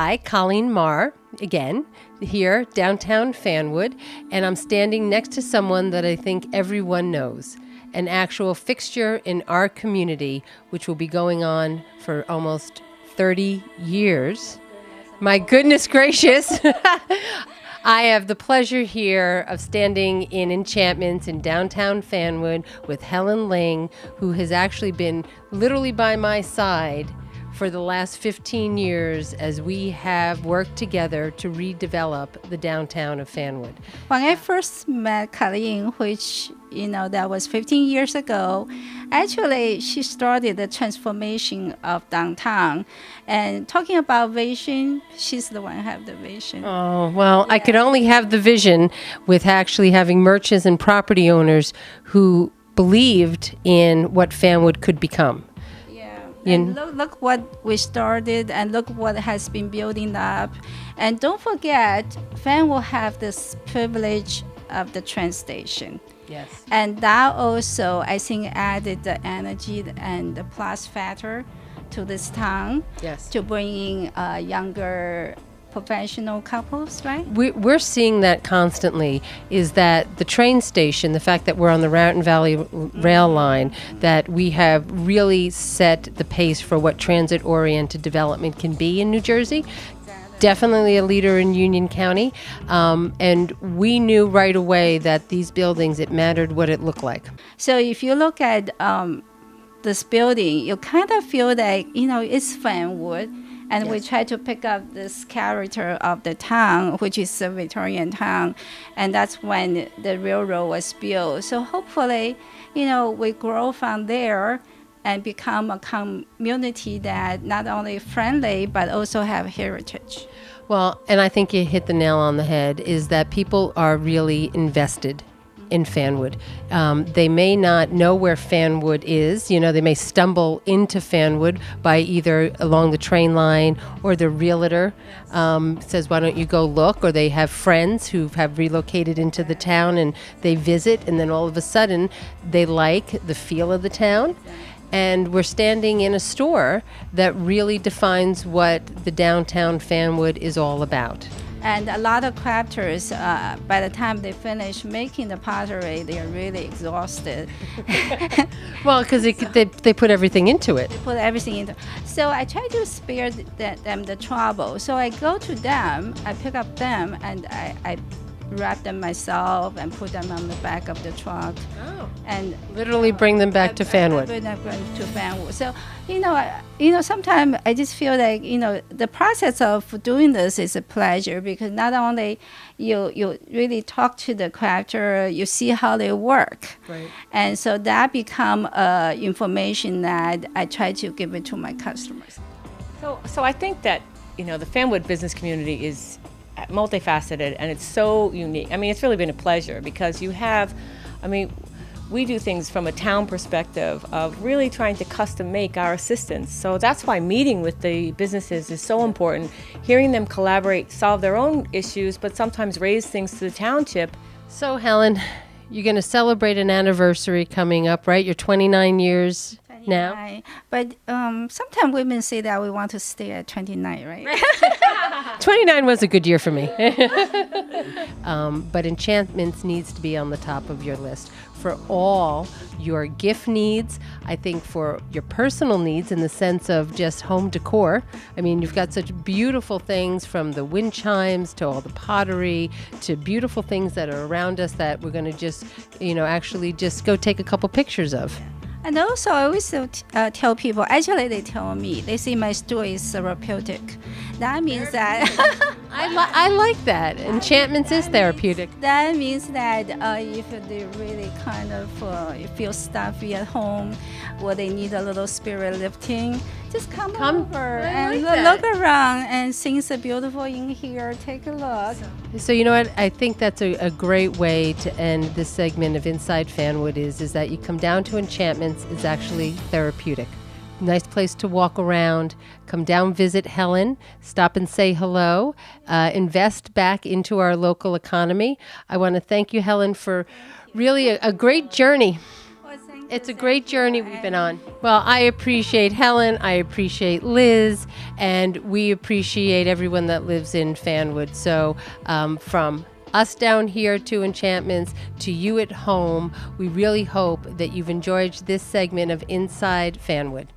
Hi, Colleen Marr, again, here, downtown Fanwood, and I'm standing next to someone that I think everyone knows, an actual fixture in our community, which will be going on for almost 30 years. My goodness gracious. I have the pleasure here of standing in Enchantments in downtown Fanwood with Helen Ling, who has actually been literally by my side for the last 15 years as we have worked together to redevelop the downtown of Fanwood. When I first met Colleen, which, that was 15 years ago, actually, she started the transformation of downtown. And talking about vision, she's the one who have the vision. Oh, well, yeah. I could only have the vision with actually having merchants and property owners who believed in what Fanwood could become. And look what we started and look what has been building up. And don't forget, Fan will have this privilege of the train station. Yes. And that also, I think, added the energy and the plus factor to this town. Yes. To bring in younger professional couples, right? We're seeing that constantly, is that the train station, the fact that we're on the Raritan Valley rail line, that we have really set the pace for what transit-oriented development can be in New Jersey. Definitely a leader in Union County. And we knew right away that these buildings, it mattered what it looked like. So if you look at this building, you kind of feel like, it's Fanwood. And yes. We try to pick up this character of the town, which is a Victorian town. And that's when the railroad was built. So hopefully, we grow from there and become a community that not only friendly, but also have heritage. Well, and I think you hit the nail on the head, is that people are really invested in Fanwood. They may not know where Fanwood is. They may stumble into Fanwood by either along the train line or the realtor says, why don't you go look? Or they have friends who have relocated into the town and they visit, and then all of a sudden they like the feel of the town. And we're standing in a store that really defines what the downtown Fanwood is all about. And a lot of crafters, by the time they finish making the pottery, they are really exhausted. Well, because they put everything into it. They put everything into it. So I try to spare them the trouble. So I go to them, I pick up them, and I wrap them myself and put them on the back of the truck. Oh. And literally bring them back to Fanwood. Bring them to Fanwood. So, sometimes I just feel like, the process of doing this is a pleasure, because not only you really talk to the crafter, you see how they work. Right. And so that become information that I try to give it to my customers. So I think that, the Fanwood business community is multifaceted, and it's so unique. I mean, it's really been a pleasure, because we do things from a town perspective of really trying to custom make our assistants. So that's why meeting with the businesses is so important, hearing them collaborate, solve their own issues, but sometimes raise things to the township. So Helen, you're going to celebrate an anniversary coming up, right? You're 29 years now. But sometimes women say that we want to stay at 29, right? 29 was a good year for me. But Enchantments needs to be on the top of your list for all your gift needs. I think for your personal needs in the sense of just home decor. I mean, you've got such beautiful things, from the wind chimes to all the pottery to beautiful things that are around us that we're going to just, actually just go take a couple pictures of. And also, I always tell people, actually they tell me, they say my store is therapeutic. That means that... I like that. Enchantments is therapeutic. That means that if they really kind of feel stuffy at home, or they need a little spirit lifting, just come over and look around, and things are beautiful in here. Take a look. So you know what? I think that's a great way to end this segment of Inside Fanwood is that you come down to Enchantments. It's actually therapeutic. Nice place to walk around. Come down, visit Helen, stop and say hello, invest back into our local economy. I want to thank you, Helen, for really a great journey. Well, thank It's a great journey we've been on. Well, I appreciate Helen, I appreciate Liz, and we appreciate everyone that lives in Fanwood. So from us down here to Enchantments, to you at home, we really hope that you've enjoyed this segment of Inside Fanwood.